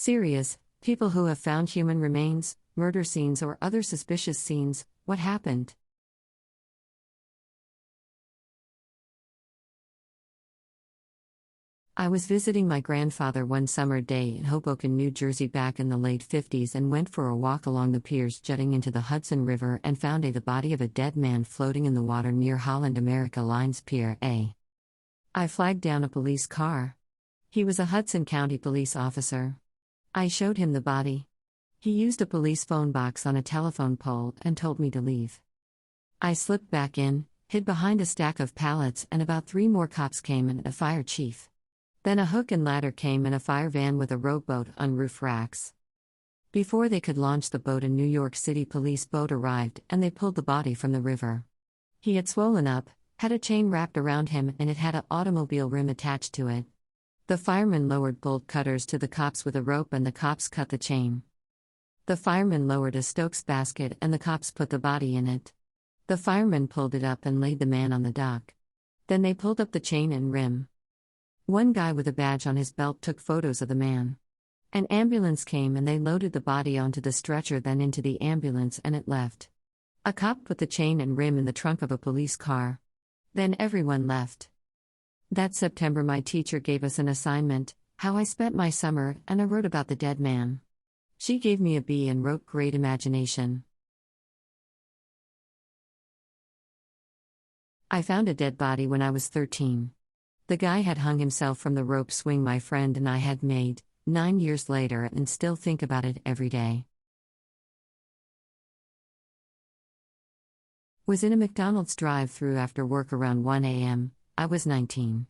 Serious, people who have found human remains, murder scenes, or other suspicious scenes. What happened? I was visiting my grandfather one summer day in Hoboken, New Jersey back in the late 50s and went for a walk along the piers jutting into the Hudson River and found the body of a dead man floating in the water near Holland America Line's Pier A. I flagged down a police car. He was a Hudson County police officer. I showed him the body. He used a police phone box on a telephone pole and told me to leave. I slipped back in, hid behind a stack of pallets, and about 3 more cops came and a fire chief. Then a hook and ladder came and a fire van with a rowboat on roof racks. Before they could launch the boat, a New York City police boat arrived and they pulled the body from the river. He had swollen up, had a chain wrapped around him, and it had an automobile rim attached to it. The firemen lowered bolt cutters to the cops with a rope and the cops cut the chain. The firemen lowered a Stokes basket and the cops put the body in it. The firemen pulled it up and laid the man on the dock. Then they pulled up the chain and rim. One guy with a badge on his belt took photos of the man. An ambulance came and they loaded the body onto the stretcher, then into the ambulance, and it left. A cop put the chain and rim in the trunk of a police car. Then everyone left. That September, my teacher gave us an assignment, how I spent my summer, and I wrote about the dead man. She gave me a B and wrote great imagination. I found a dead body when I was 13. The guy had hung himself from the rope swing my friend and I had made, 9 years later, and still think about it every day. Was in a McDonald's drive-thru after work around 1 a.m. I was 19.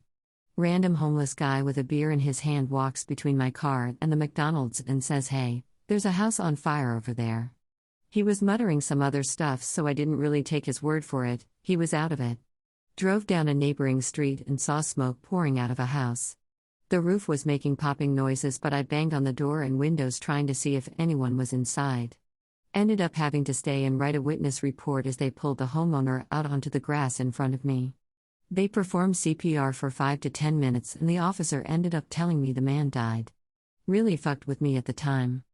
Random homeless guy with a beer in his hand walks between my car and the McDonald's and says, "Hey, there's a house on fire over there." He was muttering some other stuff, so I didn't really take his word for it. He was out of it. Drove down a neighboring street and saw smoke pouring out of a house. The roof was making popping noises, but I banged on the door and windows trying to see if anyone was inside. Ended up having to stay and write a witness report as they pulled the homeowner out onto the grass in front of me. They performed CPR for 5 to 10 minutes and the officer ended up telling me the man died. Really fucked with me at the time.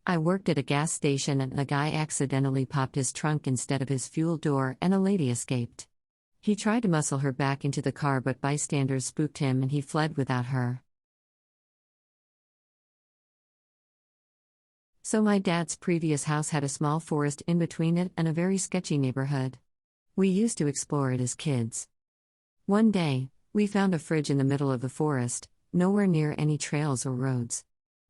I worked at a gas station and a guy accidentally popped his trunk instead of his fuel door and a lady escaped. He tried to muscle her back into the car, but bystanders spooked him and he fled without her. So my dad's previous house had a small forest in between it and a very sketchy neighborhood. We used to explore it as kids. One day, we found a fridge in the middle of the forest, nowhere near any trails or roads.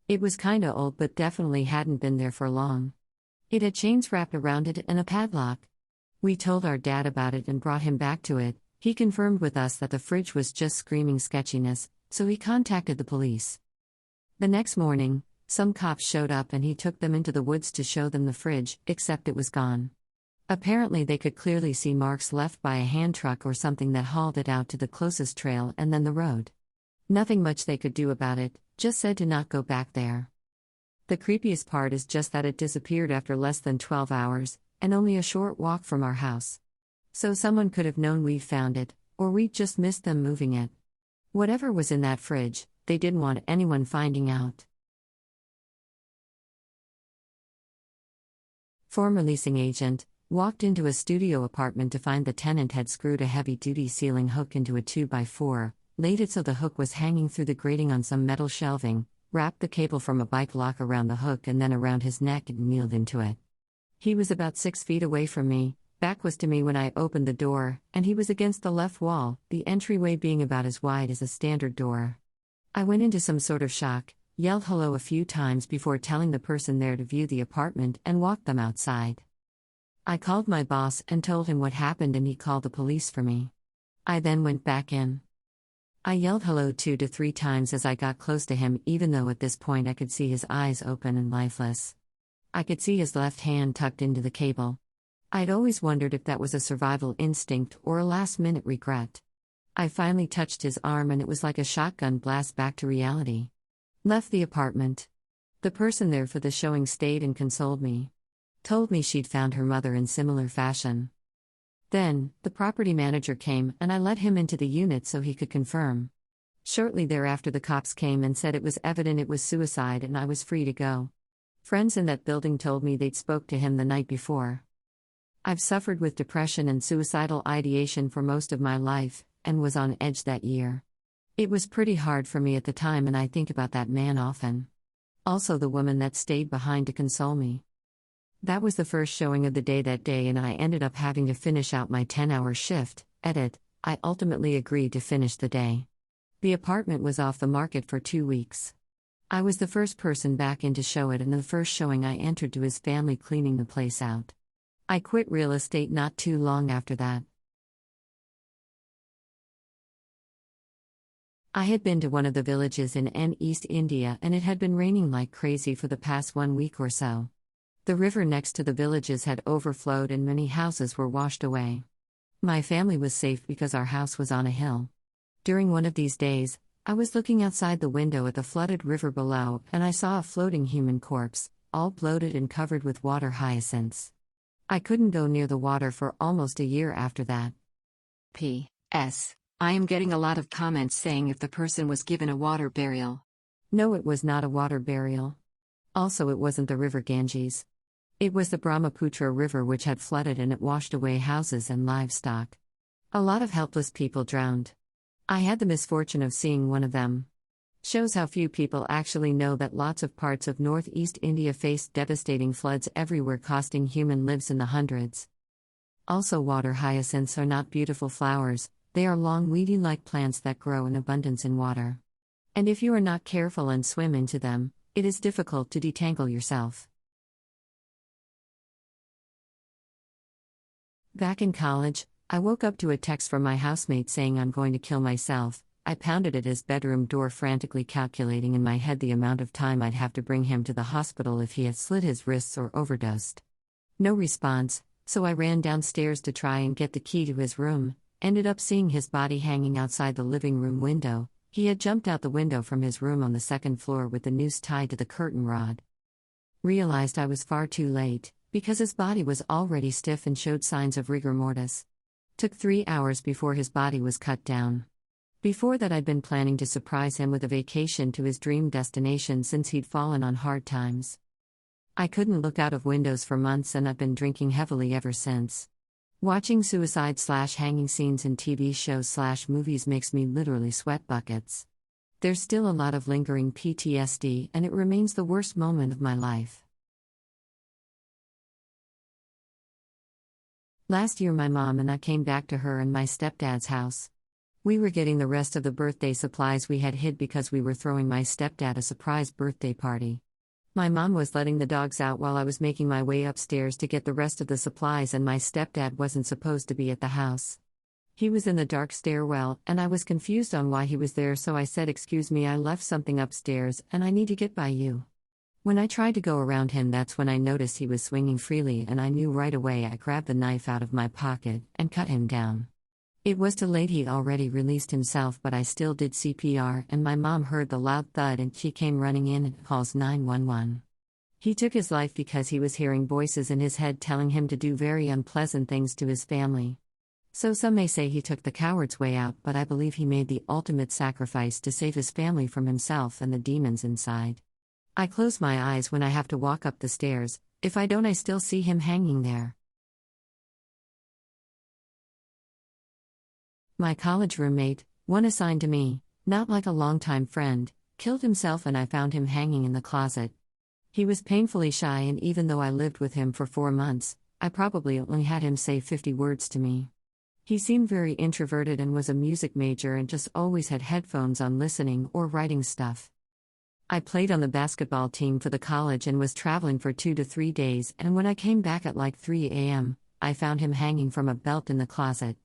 It was kinda old but definitely hadn't been there for long. It had chains wrapped around it and a padlock. We told our dad about it and brought him back to it. He confirmed with us that the fridge was just screaming sketchiness, so he contacted the police. The next morning, some cops showed up and he took them into the woods to show them the fridge, except it was gone. Apparently they could clearly see marks left by a hand truck or something that hauled it out to the closest trail and then the road. Nothing much they could do about it, just said to not go back there. The creepiest part is just that it disappeared after less than 12 hours, and only a short walk from our house. So someone could have known we found it, or we just missed them moving it. Whatever was in that fridge, they didn't want anyone finding out. Former leasing agent, walked into a studio apartment to find the tenant had screwed a heavy-duty ceiling hook into a 2x4, laid it so the hook was hanging through the grating on some metal shelving, wrapped the cable from a bike lock around the hook and then around his neck and kneeled into it. He was about 6 feet away from me, back was to me when I opened the door, and he was against the left wall, the entryway being about as wide as a standard door. I went into some sort of shock, yelled hello a few times before telling the person there to view the apartment and walked them outside. I called my boss and told him what happened and he called the police for me. I then went back in. I yelled hello 2 to 3 times as I got close to him, even though at this point I could see his eyes open and lifeless. I could see his left hand tucked into the cable. I'd always wondered if that was a survival instinct or a last-minute regret. I finally touched his arm and it was like a shotgun blast back to reality. Left the apartment. The person there for the showing stayed and consoled me. Told me she'd found her mother in similar fashion. Then, the property manager came and I let him into the unit so he could confirm. Shortly thereafter, the cops came and said it was evident it was suicide and I was free to go. Friends in that building told me they'd spoke to him the night before. I've suffered with depression and suicidal ideation for most of my life, and was on edge that year. It was pretty hard for me at the time, and I think about that man often. Also, the woman that stayed behind to console me. That was the first showing of the day that day, and I ended up having to finish out my 10-hour shift. Edit, I ultimately agreed to finish the day. The apartment was off the market for 2 weeks. I was the first person back in to show it, and the first showing I entered to his family cleaning the place out. I quit real estate not too long after that. I had been to one of the villages in East India, and it had been raining like crazy for the past 1 week or so. The river next to the villages had overflowed and many houses were washed away. My family was safe because our house was on a hill. During one of these days, I was looking outside the window at the flooded river below, and I saw a floating human corpse, all bloated and covered with water hyacinths. I couldn't go near the water for almost a year after that. P.S. I am getting a lot of comments saying if the person was given a water burial. No, it was not a water burial. Also, it wasn't the river Ganges. It was the Brahmaputra River, which had flooded and it washed away houses and livestock. A lot of helpless people drowned. I had the misfortune of seeing one of them. Shows how few people actually know that lots of parts of northeast India faced devastating floods everywhere, costing human lives in the hundreds. Also, water hyacinths are not beautiful flowers, they are long weedy-like plants that grow in abundance in water. And if you are not careful and swim into them, it is difficult to detangle yourself. Back in college, I woke up to a text from my housemate saying I'm going to kill myself. I pounded at his bedroom door, frantically calculating in my head the amount of time I'd have to bring him to the hospital if he had slit his wrists or overdosed. No response, so I ran downstairs to try and get the key to his room, ended up seeing his body hanging outside the living room window. He had jumped out the window from his room on the second floor with the noose tied to the curtain rod. Realized I was far too late, because his body was already stiff and showed signs of rigor mortis. Took 3 hours before his body was cut down. Before that, I'd been planning to surprise him with a vacation to his dream destination since he'd fallen on hard times. I couldn't look out of windows for months, and I've been drinking heavily ever since. Watching suicide/hanging scenes in TV shows/movies makes me literally sweat buckets. There's still a lot of lingering PTSD, and it remains the worst moment of my life. Last year, my mom and I came back to her and my stepdad's house. We were getting the rest of the birthday supplies we had hid because we were throwing my stepdad a surprise birthday party. My mom was letting the dogs out while I was making my way upstairs to get the rest of the supplies, and my stepdad wasn't supposed to be at the house. He was in the dark stairwell, and I was confused on why he was there, so I said, "Excuse me, I left something upstairs and I need to get by you." When I tried to go around him, that's when I noticed he was swinging freely, and I knew right away. I grabbed the knife out of my pocket and cut him down. It was too late, he'd already released himself, but I still did CPR, and my mom heard the loud thud and she came running in and calls 911. He took his life because he was hearing voices in his head telling him to do very unpleasant things to his family. So some may say he took the coward's way out, but I believe he made the ultimate sacrifice to save his family from himself and the demons inside. I close my eyes when I have to walk up the stairs. If I don't, I still see him hanging there. My college roommate, one assigned to me, not like a longtime friend, killed himself, and I found him hanging in the closet. He was painfully shy, and even though I lived with him for 4 months, I probably only had him say 50 words to me. He seemed very introverted and was a music major and just always had headphones on listening or writing stuff. I played on the basketball team for the college and was traveling for 2 to 3 days, and when I came back at like 3 a.m., I found him hanging from a belt in the closet.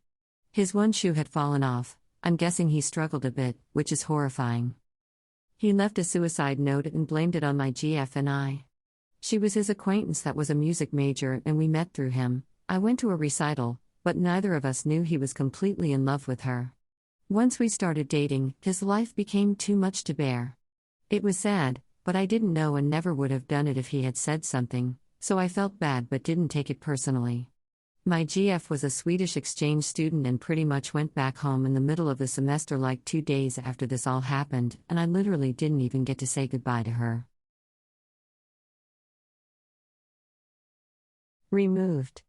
His one shoe had fallen off. I'm guessing he struggled a bit, which is horrifying. He left a suicide note and blamed it on my GF&I. She was his acquaintance that was a music major, and we met through him. I went to a recital, but neither of us knew he was completely in love with her. Once we started dating, his life became too much to bear. It was sad, but I didn't know and never would have done it if he had said something, so I felt bad but didn't take it personally. My GF was a Swedish exchange student and pretty much went back home in the middle of the semester like 2 days after this all happened, and I literally didn't even get to say goodbye to her. Removed.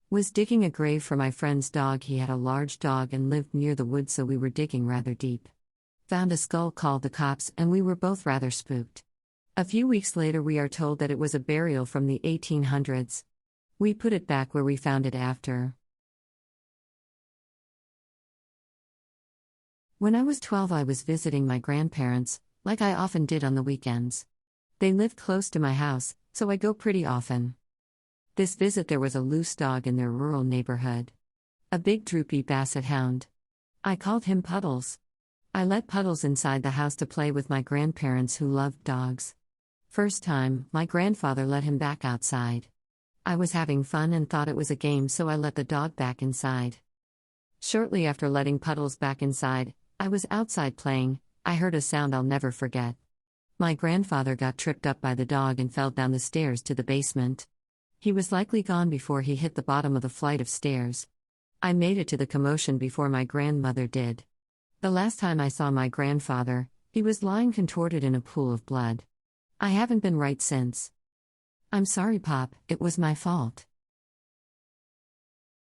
Was digging a grave for my friend's dog. He had a large dog and lived near the woods, so we were digging rather deep. Found a skull, called the cops, and we were both rather spooked. A few weeks later, we are told that it was a burial from the 1800s. We put it back where we found it after. When I was 12, I was visiting my grandparents, like I often did on the weekends. They lived close to my house, so I go pretty often. This visit, there was a loose dog in their rural neighborhood. A big droopy basset hound. I called him Puddles. I let Puddles inside the house to play with my grandparents who loved dogs. First time, my grandfather let him back outside. I was having fun and thought it was a game, so I let the dog back inside. Shortly after letting Puddles back inside, I was outside playing. I heard a sound I'll never forget. My grandfather got tripped up by the dog and fell down the stairs to the basement. He was likely gone before he hit the bottom of the flight of stairs. I made it to the commotion before my grandmother did. The last time I saw my grandfather, he was lying contorted in a pool of blood. I haven't been right since. I'm sorry, Pop, it was my fault.